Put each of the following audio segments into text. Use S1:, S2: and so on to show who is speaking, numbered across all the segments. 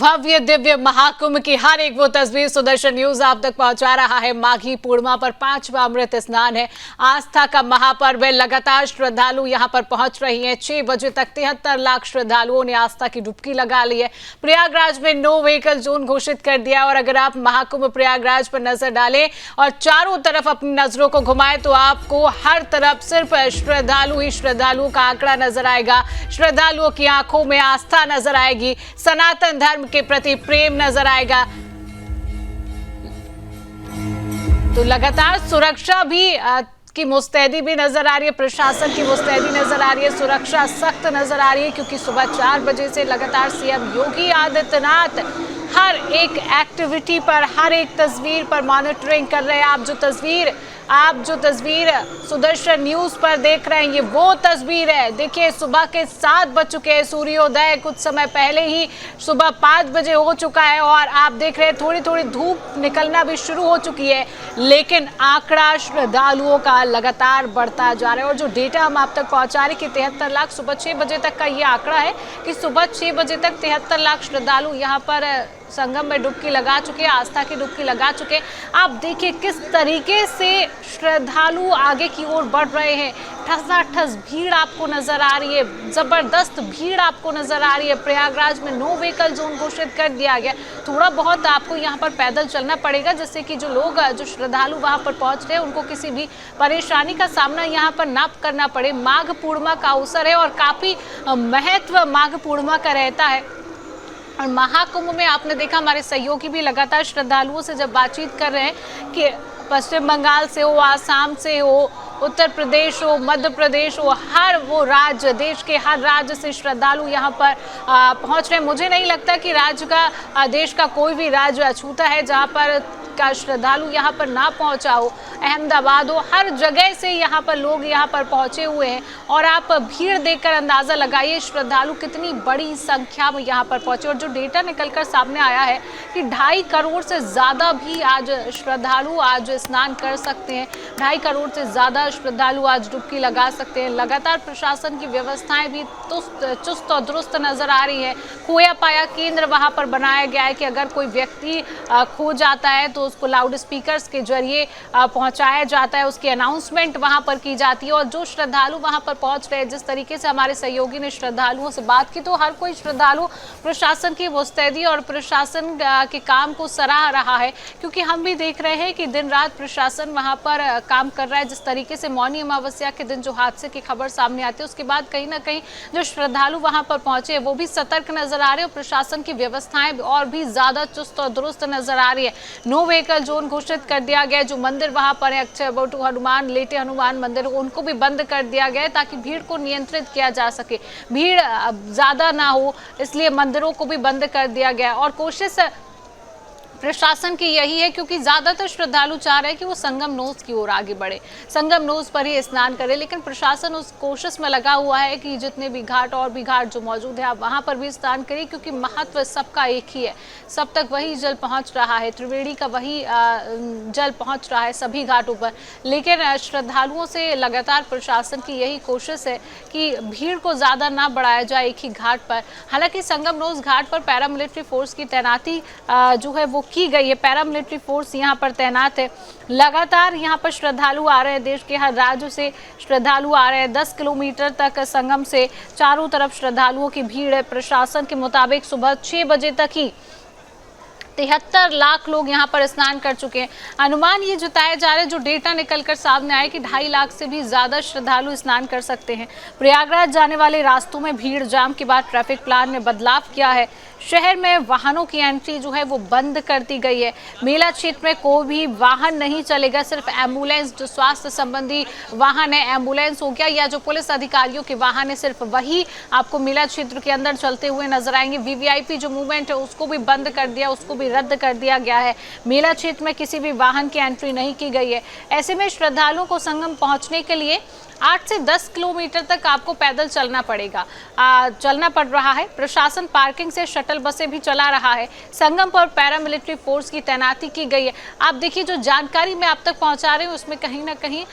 S1: भव्य दिव्य महाकुंभ की हर एक वो तस्वीर सुदर्शन न्यूज आप तक पहुंचा रहा है। माघी पूर्णिमा पर 5वां अमृत स्नान है। आस्था का महापर्व है। लगातार श्रद्धालु यहां पर पहुंच रही हैं। 6 बजे तक 73 लाख श्रद्धालुओं ने आस्था की डुबकी लगा ली है। प्रयागराज में नो व्हीकल जोन घोषित कर दिया। और अगर आप महाकुंभ प्रयागराज पर नजर डालें और चारों तरफ अपनी नजरों को घुमाएं तो आपको हर तरफ सिर्फ श्रद्धालु ही श्रद्धालुओं का आंकड़ा नजर आएगा। श्रद्धालुओं की आंखों में आस्था नजर आएगी। सनातन धर्म के प्रति प्रेम नजर आएगा। तो लगातार सुरक्षा भी की मुस्तैदी भी नजर आ रही है। प्रशासन की मुस्तैदी नजर आ रही है। सुरक्षा सख्त नजर आ रही है क्योंकि सुबह 4 बजे से लगातार सीएम योगी आदित्यनाथ हर एक एक्टिविटी पर, हर एक तस्वीर पर मॉनिटरिंग कर रहे हैं। आप जो तस्वीर सुदर्शन न्यूज पर देख रहे हैं, ये वो तस्वीर है। देखिए, सुबह के 7 बज चुके हैं। सूर्योदय कुछ समय पहले ही सुबह 5 बजे हो चुका है और आप देख रहे हैं थोड़ी थोड़ी धूप निकलना भी शुरू हो चुकी है। लेकिन आंकड़ा श्रद्धालुओं का लगातार बढ़ता जा रहा है। और जो डेटा हम आप तक पहुंचा रहे कि 73 लाख सुबह 6 बजे तक का ये आंकड़ा है कि सुबह 6 बजे तक 73 लाख श्रद्धालु यहाँ पर संगम में डुबकी लगा चुके हैं, आस्था की डुबकी लगा चुके हैं। आप देखिए किस तरीके से श्रद्धालु आगे की ओर बढ़ रहे हैं। ठसाठस भीड़ आपको नजर आ रही है। जबरदस्त भीड़ आपको नजर आ रही है। प्रयागराज में नो व्हीकल जोन घोषित कर दिया गया। थोड़ा बहुत आपको यहाँ पर पैदल चलना पड़ेगा जिससे कि जो श्रद्धालु वहां पर पहुंच रहे हैं उनको किसी भी परेशानी का सामना यहाँ पर ना करना पड़े। माघ पूर्णिमा का अवसर है और काफी महत्व माघ पूर्णिमा का रहता है। और महाकुंभ में आपने देखा हमारे सहयोगी भी लगातार श्रद्धालुओं से जब बातचीत कर रहे हैं कि पश्चिम बंगाल से हो, आसाम से हो, उत्तर प्रदेश हो, मध्य प्रदेश हो, हर वो राज्य, देश के हर राज्य से श्रद्धालु यहाँ पर पहुँच रहे हैं। मुझे नहीं लगता कि देश का कोई भी राज्य अछूता है जहाँ पर का श्रद्धालु यहाँ पर ना पहुँचा हो। अहमदाबाद हो, हर जगह से यहाँ पर लोग यहाँ पर पहुँचे हुए हैं। और आप भीड़ देखकर अंदाज़ा लगाइए श्रद्धालु कितनी बड़ी संख्या में यहाँ पर पहुँचे। और जो डेटा निकलकर सामने आया है कि 2.5 करोड़ से ज़्यादा भी आज श्रद्धालु आज स्नान कर सकते हैं। 2.5 करोड़ से ज़्यादा श्रद्धालु आज डुबकी लगा सकते हैं। लगातार प्रशासन की व्यवस्थाएं भी चुस्त और दुरुस्त नजर आ रही है। खोया पाया केंद्र वहाँ पर बनाया गया है कि अगर कोई व्यक्ति खो जाता है तो उसको लाउड स्पीकर्स के जरिए पहुंचाया जाता है। उसकी अनाउंसमेंट वहां पर की जाती है। और जो श्रद्धालु वहां पर पहुंच रहे हैं, जिस तरीके से हमारे सहयोगी ने श्रद्धालुओं से बात की, तो हर कोई श्रद्धालु प्रशासन की मुस्तैदी और प्रशासन के काम को सराह रहा है। क्योंकि हम भी देख रहे हैं कि दिन रात प्रशासन वहां पर काम कर रहा है। जिस तरीके से मौनी अमावस्या के दिन जो हादसे की खबर सामने आती है, उसके बाद कहीं ना कहीं जो श्रद्धालु वहां पर पहुंचे वो भी सतर्क नजर आ रहे हैं। प्रशासन की व्यवस्थाएं और भी ज्यादा चुस्त और दुरुस्त नजर आ रही है। नो व्हीकल जोन घोषित कर दिया गया। जो मंदिर वहां पर है, अक्षयवट हनुमान, लेटे हनुमान मंदिर, उनको भी बंद कर दिया गया ताकि भीड़ को नियंत्रित किया जा सके। भीड़ ज्यादा ना हो इसलिए मंदिरों को भी बंद कर दिया गया। और कोशिश प्रशासन की यही है क्योंकि ज्यादातर श्रद्धालु चाह रहे हैं कि वो संगम नोज की ओर आगे बढ़े, संगम नोज पर ही स्नान करे। लेकिन प्रशासन उस कोशिश में लगा हुआ है कि जितने भी घाट और भी घाट जो मौजूद है आप वहां पर भी स्नान करिए क्योंकि महत्व सबका एक ही है। सब तक वही जल पहुंच रहा है। त्रिवेणी का वही जल पहुंच रहा है सभी घाटों पर। लेकिन श्रद्धालुओं से लगातार प्रशासन की यही कोशिश है कि भीड़ को ज्यादा ना बढ़ाया जाए एक ही घाट पर। हालांकि संगम नोज घाट पर पैरामिलिट्री फोर्स की तैनाती जो है वो की गई है। पैरामिलिट्री फोर्स यहाँ पर तैनात है। लगातार यहाँ पर श्रद्धालु आ रहे हैं। देश के हर राज्य से श्रद्धालु आ रहे हैं। 10 किलोमीटर तक संगम से चारों तरफ श्रद्धालुओं की भीड़ है। प्रशासन के मुताबिक सुबह 6 बजे तक ही 73 लाख लोग यहाँ पर स्नान कर चुके हैं। अनुमान ये जताया जा रहा है, जो डेटा निकलकर सामने आया कि 2.5 लाख से भी ज्यादा श्रद्धालु स्नान कर सकते हैं। प्रयागराज जाने वाले रास्तों में भीड़ जाम के बाद ट्रैफिक प्लान में बदलाव किया है। शहर में वाहनों की एंट्री जो है वो बंद कर दी गई है। मेला क्षेत्र में कोई भी वाहन नहीं चलेगा। सिर्फ एम्बुलेंस, जो स्वास्थ्य संबंधी वाहन है, एम्बुलेंस हो गया या जो पुलिस अधिकारियों के वाहन है, सिर्फ वही आपको मेला क्षेत्र के अंदर चलते हुए नजर आएंगे। वीवीआईपी जो मूवमेंट है उसको भी बंद कर दिया, उसको भी रद्द कर दिया गया है। मेला क्षेत्र में किसी भी वाहन की एंट्री नहीं की गई है। ऐसे में श्रद्धालुओं को संगम पहुंचने के लिए 8 से 10 किलोमीटर तक आपको पैदल चलना पड़ रहा है। प्रशासन पार्किंग से शटल शटल बसें भी चला रहा है। संगम पर पैरामिलिट्री फोर्स की तैनाती की गई है। आप देखिए, जो जानकारी मैं आप तक पहुंचा रही हूँ उसमें कहीं ना कहीं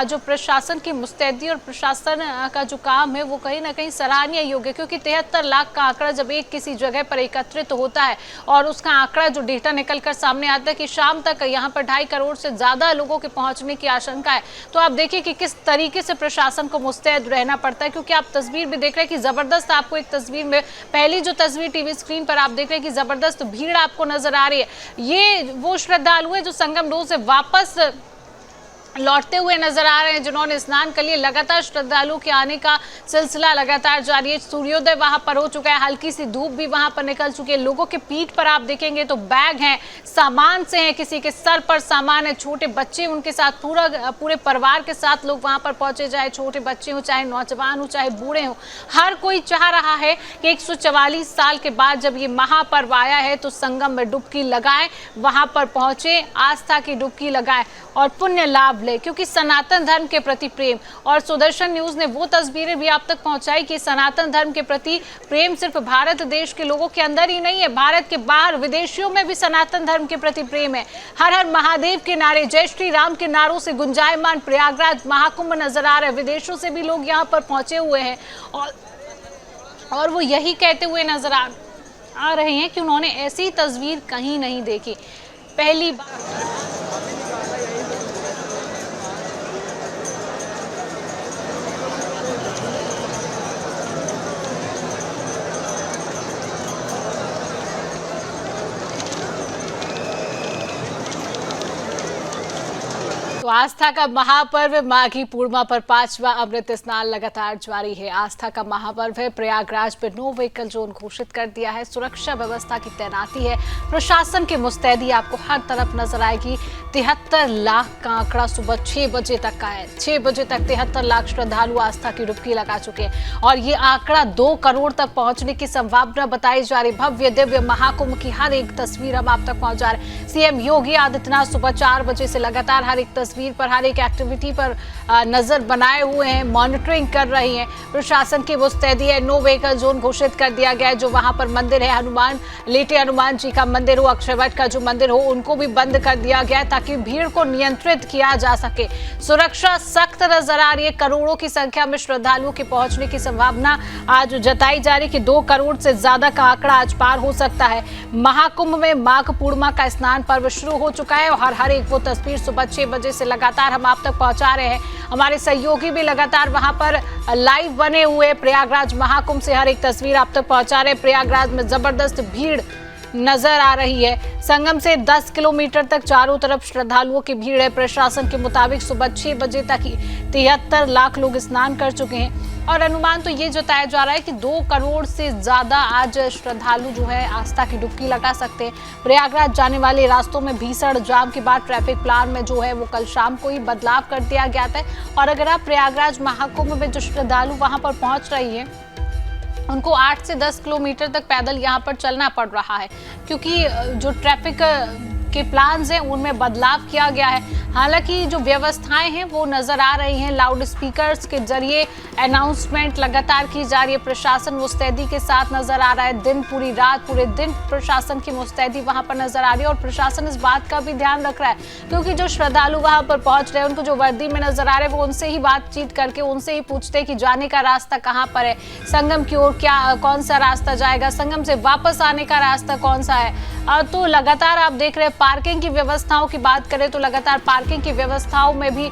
S1: जो प्रशासन की मुस्तैदी और प्रशासन का जो काम है वो कहीं ना कहीं सराहनीय योग्य है, क्योंकि 73 लाख का आंकड़ा जब एक किसी जगह पर एकत्रित होता है और उसका आंकड़ा जो डेटा निकल कर सामने आता है कि शाम तक यहाँ पर 2.5 करोड़ से ज्यादा लोगों के पहुंचने की आशंका है, तो आप देखिए कि किस तरीके से प्रशासन को मुस्तैद रहना पड़ता है। क्योंकि आप तस्वीर भी देख रहे हैं कि जबरदस्त, आपको एक तस्वीर में पहली जो तस्वीर टीवी स्क्रीन पर आप देख रहे हैं कि जबरदस्त भीड़ आपको नजर आ रही है। ये वो श्रद्धालु है जो संगम डोल से वापस लौटते हुए नजर आ रहे हैं, जिन्होंने स्नान कर लिए। लगातार श्रद्धालुओं के आने का सिलसिला लगातार जारी है। सूर्योदय वहां पर हो चुका है, हल्की सी धूप भी वहां पर निकल चुकी है। लोगों के पीठ पर आप देखेंगे तो बैग हैं, सामान से हैं, किसी के सर पर सामान है, छोटे बच्चे उनके साथ, पूरे परिवार के साथ लोग वहां पर पहुंचे, चाहे छोटे बच्चे हो, चाहे नौजवान हो, चाहे बूढ़े हो। हर कोई चाह रहा है कि 144 साल के बाद जब ये महापर्व आया है तो संगम में डुबकी लगाएं, वहां पर पहुंचे, आस्था की डुबकी लगाएं और पुण्य लाभ ले, क्योंकि सनातन धर्म के प्रति प्रेम। और सुदर्शन न्यूज ने वो तस्वीरें भी आप तक पहुंचाई कि सनातन धर्म के प्रति प्रेम सिर्फ भारत देश के लोगों के अंदर ही नहीं है, भारत के बाहर विदेशियों में भी सनातन धर्म के प्रति प्रेम है। हर हर महादेव के नारे, जय श्री राम के नारों से गुंजायमान प्रयागराज महाकुंभ नजर आ रहा है। विदेशों से भी लोग यहाँ पर पहुंचे हुए हैं और वो यही कहते हुए नजर आ रहे हैं कि उन्होंने ऐसी तस्वीर कहीं नहीं देखी, पहली बार। तो आस्था का महापर्व माघी पूर्णिमा पर 5वां अमृत स्नान लगातार जारी है। आस्था का महापर्व है। प्रयागराज में नो व्हीकल जोन घोषित कर दिया है। सुरक्षा व्यवस्था की तैनाती है। प्रशासन की मुस्तैदी आपको हर तरफ नजर आएगी। 73 लाख का आंकड़ा सुबह 6 बजे तक का है। 6 बजे तक 73 लाख श्रद्धालु आस्था की डुबकी लगा चुके हैं और ये आंकड़ा 2 करोड़ तक पहुंचने की संभावना बताई जा रही। भव्य दिव्य महाकुंभ की हर एक तस्वीर हम आप तक पहुंचा रहे हैं। सीएम योगी आदित्यनाथ सुबह 4 बजे से लगातार हर एक तस्वीर पर, हर एक एक्टिविटी पर नजर बनाए हुए हैं, मॉनिटरिंग कर रही हैं। प्रशासन की मुस्तैदी है। नो व्हीकल जोन घोषित कर दिया गया है। जो वहां पर मंदिर है, हनुमान लेटे हनुमान जी का मंदिर हो, अक्षयवट का जो मंदिर हो, उनको भी बंद कर दिया गया है ताकि भीड़ को नियंत्रित किया जा सके। सुरक्षा सख्त नजर आ रही है। करोड़ों की संख्या में श्रद्धालुओं के पहुंचने की संभावना आज जताई जा रही है कि 2 करोड़ से ज्यादा का आंकड़ा आज पार हो सकता है। महाकुंभ में माघ पूर्णिमा का स्नान पर्व शुरू हो चुका है और हर एक वो तस्वीर सुबह 6 बजे से लगातार हम आप तक पहुंचा रहे हैं। हमारे सहयोगी भी लगातार वहां पर लाइव बने हुए प्रयागराज महाकुंभ से हर एक तस्वीर आप तक पहुंचा रहे हैं। प्रयागराज में जबरदस्त भीड़ नजर आ रही है। संगम से 10 किलोमीटर तक चारों तरफ श्रद्धालुओं की भीड़ है। प्रशासन के मुताबिक सुबह 6 बजे तक ही 73 लाख लोग स्नान कर चुके हैं और अनुमान तो ये जताया जा रहा है कि 2 करोड़ से ज्यादा आज श्रद्धालु जो है आस्था की डुबकी लगा सकते हैं। प्रयागराज जाने वाले रास्तों में भीषण जाम के बाद ट्रैफिक प्लान में जो है वो कल शाम को ही बदलाव कर दिया गया था और अगर आप प्रयागराज महाकुंभ में जो श्रद्धालु वहां पर पहुंच रही है उनको 8 से 10 किलोमीटर तक पैदल यहाँ पर चलना पड़ रहा है, क्योंकि जो ट्रैफिक के प्लान्स हैं उनमें बदलाव किया गया है। हालांकि जो व्यवस्थाएं हैं वो नजर आ रही हैं। लाउड स्पीकर्स के जरिए अनाउंसमेंट लगातार की जा रही है। प्रशासन मुस्तैदी के साथ नजर आ रहा है। दिन पूरी रात पूरे दिन प्रशासन की मुस्तैदी वहां पर नजर आ रही है और प्रशासन इस बात का भी ध्यान रख रहा है, क्योंकि जो श्रद्धालु वहां पर पहुंच रहे हैं उनको जो वर्दी में नजर आ रहे हैं वो उनसे ही बातचीत करके उनसे ही पूछते हैं कि जाने का रास्ता कहाँ पर है, संगम की ओर कौन सा रास्ता जाएगा, संगम से वापस आने का रास्ता कौन सा है। तो लगातार आप देख रहे हैं पार्किंग की व्यवस्थाओं की बात करें तो लगातार पार्किंग की व्यवस्थाओं में भी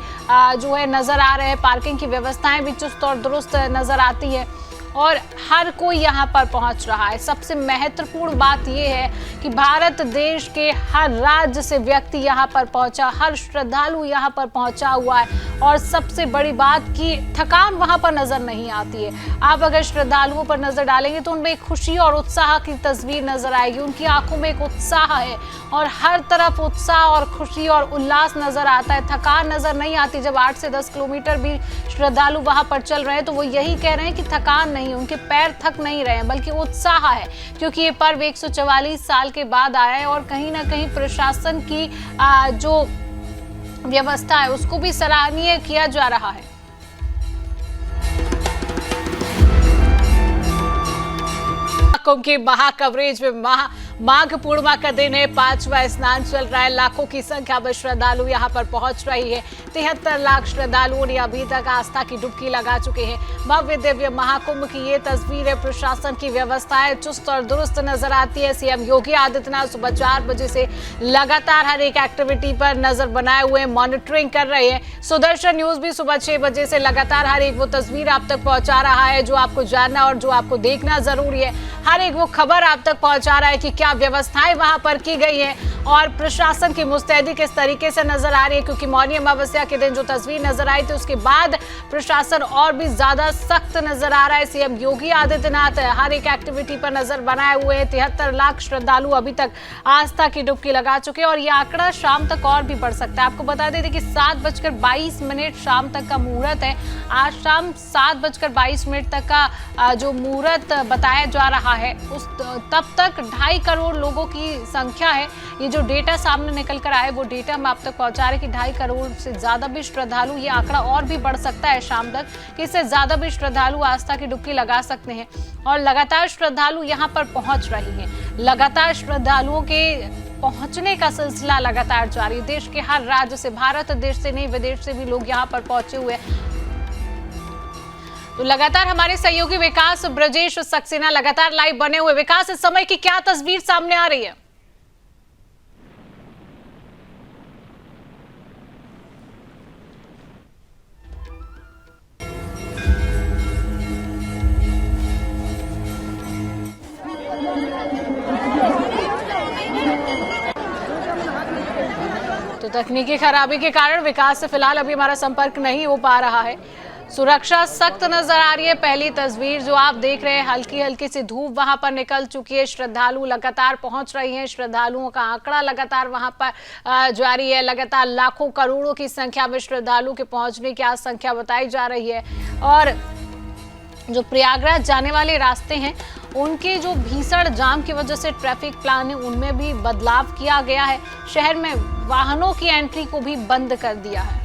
S1: जो है नजर आ रहे हैं। पार्किंग की व्यवस्थाएं भी चुस्त और दुरुस्त नजर आती है और हर कोई यहाँ पर पहुंच रहा है। सबसे महत्वपूर्ण बात यह है कि भारत देश के हर राज्य से व्यक्ति यहाँ पर पहुंचा, हर श्रद्धालु यहाँ पर पहुंचा हुआ है और सबसे बड़ी बात कि थकान वहाँ पर नजर नहीं आती है। आप अगर श्रद्धालुओं पर नजर डालेंगे तो उनमें एक खुशी और उत्साह की तस्वीर नजर आएगी। उनकी आंखों में एक उत्साह है और हर तरफ उत्साह और खुशी और उल्लास नजर आता है। थकान नजर नहीं आती। जब 8 से 10 किलोमीटर भी श्रद्धालु वहाँ पर चल रहे हैं तो वो यही कह रहे हैं कि थकान नहीं, उनके पैर थक नहीं रहे हैं, बल्कि उत्साह है, क्योंकि ये पर्व 144 साल के बाद आया है और कहीं ना कहीं प्रशासन की जो व्यवस्था है उसको भी सराहनीय किया जा रहा है। महाकुंभ की महा कवरेज में माघ पूर्णिमा का दिन है, 5वां स्नान चल रहा है। लाखों की संख्या में श्रद्धालु यहां पर पहुंच रही है। 73 लाख श्रद्धालुओं ने अभी तक आस्था की डुबकी लगा चुके हैं। भव्य दिव्य महाकुंभ की ये तस्वीर है। प्रशासन की व्यवस्थाएं चुस्त और दुरुस्त नजर आती है। सीएम योगी आदित्यनाथ सुबह 4 बजे से लगातार हर एक एक्टिविटी पर नजर बनाए हुए मॉनिटरिंग कर रहे हैं। सुदर्शन न्यूज भी सुबह 6 बजे से लगातार हर एक वो तस्वीर आप तक पहुंचा रहा है जो आपको जानना और जो आपको देखना जरूरी है। हर एक वो खबर आप तक पहुंचा रहा है कि क्या व्यवस्थाएं वहां पर की गई है और प्रशासन की मुस्तैदी किस तरीके से नजर आ रही है, क्योंकि मौनी अमावस्या के दिन जो तस्वीर नजर आई थी उसके बाद प्रशासन और भी ज्यादा सख्त नजर आ रहा है। सीएम योगी आदित्यनाथ हर एक एक्टिविटी पर नजर बनाए हुए हैं। 73 लाख श्रद्धालु अभी तक आस्था की डुबकी लगा चुके हैं और यह आंकड़ा शाम तक और भी बढ़ सकता है। आपको बता दें कि 7:22 शाम तक का मुहूर्त है। आज शाम 7:22 तक का जो मुहूर्त बताया जा रहा है उस तब तक 2.5 करोड़ लोगों की संख्या है। ये जो डेटा सामने निकल कर आए वो डेटा हम आप तक पहुंचा रहे हैं कि 2.5 करोड़ से ज्यादा भी श्रद्धालु, ये आंकड़ा और भी बढ़ सकता है शाम तक कि इससे ज्यादा भी श्रद्धालु आस्था की डुबकी लगा सकते हैं। और लगातार श्रद्धालु यहाँ पर पहुंच रहे हैं। लगातार श्रद्धालुओं के पहुंचने का सिलसिला लगातार जारी है। देश के हर राज्य से, भारत देश से नहीं विदेश से भी लोग यहाँ पर पहुंचे हुए हैं। तो लगातार हमारे सहयोगी विकास ब्रजेश सक्सेना लगातार लाइव बने हुए। विकास, इस समय की क्या तस्वीर सामने आ रही है? तो तकनीकी खराबी के कारण विकास से फिलहाल अभी हमारा संपर्क नहीं हो पा रहा है। सुरक्षा सख्त नजर आ रही है। पहली तस्वीर जो आप देख रहे हैं, हल्की हल्की सी धूप वहां पर निकल चुकी है। श्रद्धालु लगातार पहुंच रही हैं। श्रद्धालुओं का आंकड़ा लगातार वहां पर जारी है। लगातार लाखों करोड़ों की संख्या में श्रद्धालु के पहुंचने की आज संख्या बताई जा रही है। और जो प्रयागराज जाने वाले रास्ते हैं उनके जो भीषण जाम की वजह से ट्रैफिक प्लान है उनमें भी बदलाव किया गया है। शहर में वाहनों की एंट्री को भी बंद कर दिया है।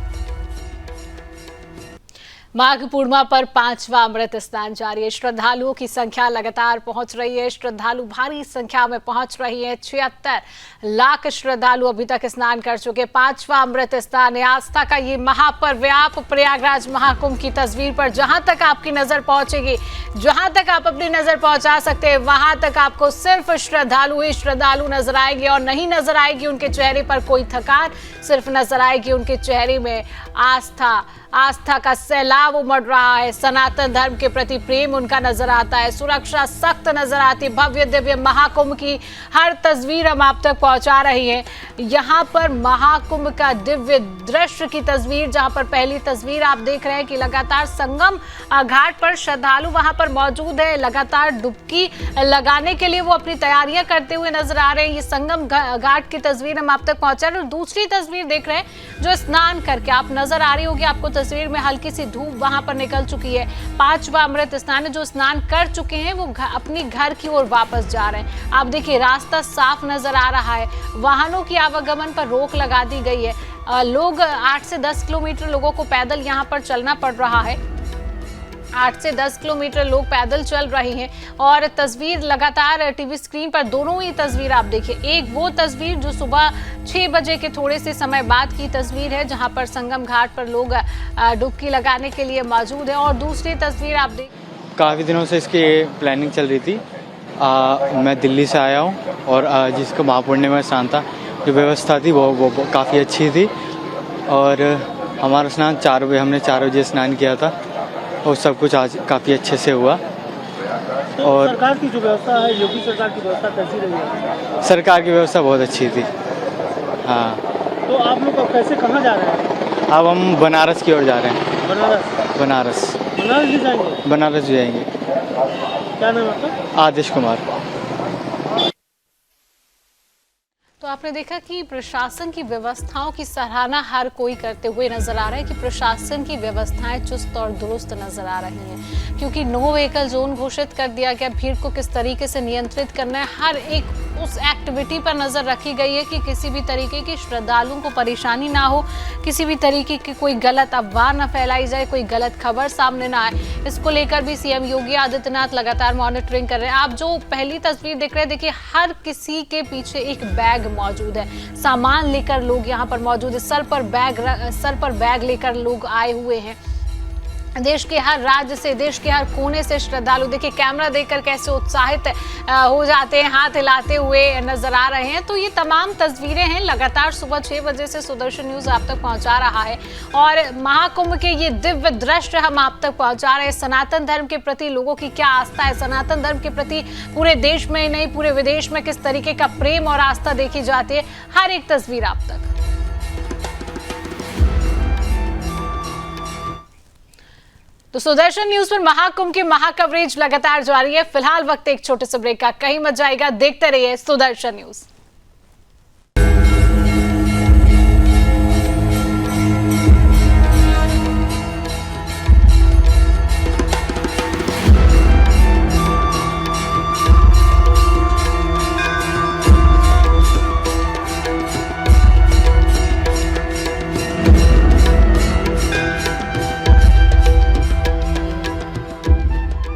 S1: माघ पूर्णिमा पर 5वां अमृत स्नान जारी है। श्रद्धालुओं की संख्या लगातार पहुंच रही है। श्रद्धालु भारी संख्या में पहुंच रही है। 76 लाख श्रद्धालु अभी तक स्नान कर चुके। 5वां अमृत स्नान है। आस्था का ये महापर्व है। आप प्रयागराज महाकुंभ की तस्वीर पर जहां तक आपकी नजर पहुंचेगी, जहां तक आप अपनी नजर पहुंचा सकते हैं, वहां तक आपको सिर्फ श्रद्धालु ही श्रद्धालु नजर आएंगे और नहीं नजर आएगी उनके चेहरे पर कोई थकान, सिर्फ नजर आएगी उनके चेहरे में आस्था का सैलाब उमड़ रहा है। सनातन धर्म के प्रति प्रेम उनका नजर आता है। सुरक्षा सख्त नजर आती है। भव्य दिव्य महाकुंभ की हर तस्वीर हम आप तक पहुंचा रही हैं। यहाँ पर महाकुंभ का दिव्य दृश्य की तस्वीर, जहां पर पहली तस्वीर आप देख रहे हैं कि लगातार संगम घाट पर श्रद्धालु वहां पर मौजूद है। लगातार डुबकी लगाने के लिए वो अपनी तैयारियां करते हुए नजर आ रहे हैं। ये संगम घाट की तस्वीर हम आप तक पहुंचा रहे हैं। दूसरी तस्वीर देख रहे हैं जो स्नान करके आप नजर आ रही होगी आपको तस्वीर में, हल्की सी धूप वहां पर निकल चुकी है। 5वां अमृत स्नान है। जो स्नान कर चुके हैं वो अपनी घर की ओर वापस जा रहे हैं। आप देखिए रास्ता साफ नजर आ रहा है। वाहनों की आवागमन पर रोक लगा दी गई है। लोग 8 से 10 किलोमीटर लोगों को पैदल यहां पर चलना पड़ रहा है। 8 से 10 किलोमीटर लोग पैदल चल रहे हैं। और तस्वीर लगातार टीवी स्क्रीन पर दोनों ही तस्वीर आप देखिए। एक वो तस्वीर जो सुबह 6 बजे के थोड़े से समय बाद की तस्वीर है, जहां पर संगम घाट पर लोग डुबकी लगाने के लिए मौजूद है। और दूसरी तस्वीर आप देख,
S2: काफ़ी दिनों से इसकी प्लानिंग चल रही थी। मैं दिल्ली से आया हूँ और जिसको महापूर्णिमा स्नान था, जो व्यवस्था थी वो काफ़ी अच्छी थी। और हमारा स्नान 4 बजे, हमने 4 बजे स्नान किया था और सब कुछ आज काफ़ी अच्छे से हुआ।
S3: तो
S2: और
S3: सरकार की जो व्यवस्था है, योगी सरकार की व्यवस्था कैसी रही है?
S2: सरकार की व्यवस्था बहुत अच्छी थी। हाँ।
S3: तो आप लोग अब कैसे, कहाँ जा रहे हैं?
S2: अब हम बनारस की ओर जा रहे हैं। बनारस
S3: भी जाएंगे?
S2: बनारस जाएंगे।
S3: क्या नाम है आपका?
S2: आदेश कुमार।
S1: तो आपने देखा कि प्रशासन की व्यवस्थाओं की सराहना हर कोई करते हुए नजर आ रहा है कि प्रशासन की व्यवस्थाएं चुस्त और दुरुस्त नजर आ रही हैं, क्योंकि नो व्हीकल जोन घोषित कर दिया गया। भीड़ को किस तरीके से नियंत्रित करना है, हर एक उस एक्टिविटी पर नजर रखी गई है कि किसी भी तरीके की श्रद्धालुओं को परेशानी ना हो, किसी भी तरीके की कोई गलत अफवाह न फैलाई जाए, कोई गलत खबर सामने ना आए। इसको लेकर भी सीएम योगी आदित्यनाथ लगातार मॉनिटरिंग कर रहे हैं। आप जो पहली तस्वीर देख रहे हैं, देखिए हर किसी के पीछे एक बैग मौजूद है, सामान लेकर लोग यहाँ पर मौजूद है, सर पर बैग लेकर लोग आए हुए हैं। देश के हर राज्य से, देश के हर कोने से श्रद्धालु देखिए कैमरा देखकर कैसे उत्साहित हो जाते हैं, हाथ हिलाते हुए नजर आ रहे हैं। तो ये तमाम तस्वीरें हैं, लगातार सुबह 6 बजे से सुदर्शन न्यूज आप तक पहुंचा रहा है और महाकुंभ के ये दिव्य दृश्य हम आप तक पहुंचा रहे हैं। सनातन धर्म के प्रति लोगों की क्या आस्था है, सनातन धर्म के प्रति पूरे देश में ही नहीं पूरे विदेश में किस तरीके का प्रेम और आस्था देखी जाती है, हर एक तस्वीर आप तक। तो सुदर्शन न्यूज पर महाकुंभ की महाकवरेज लगातार जारी है। फिलहाल वक्त एक छोटे से ब्रेक का, कहीं मत जाएगा, देखते रहिए सुदर्शन न्यूज।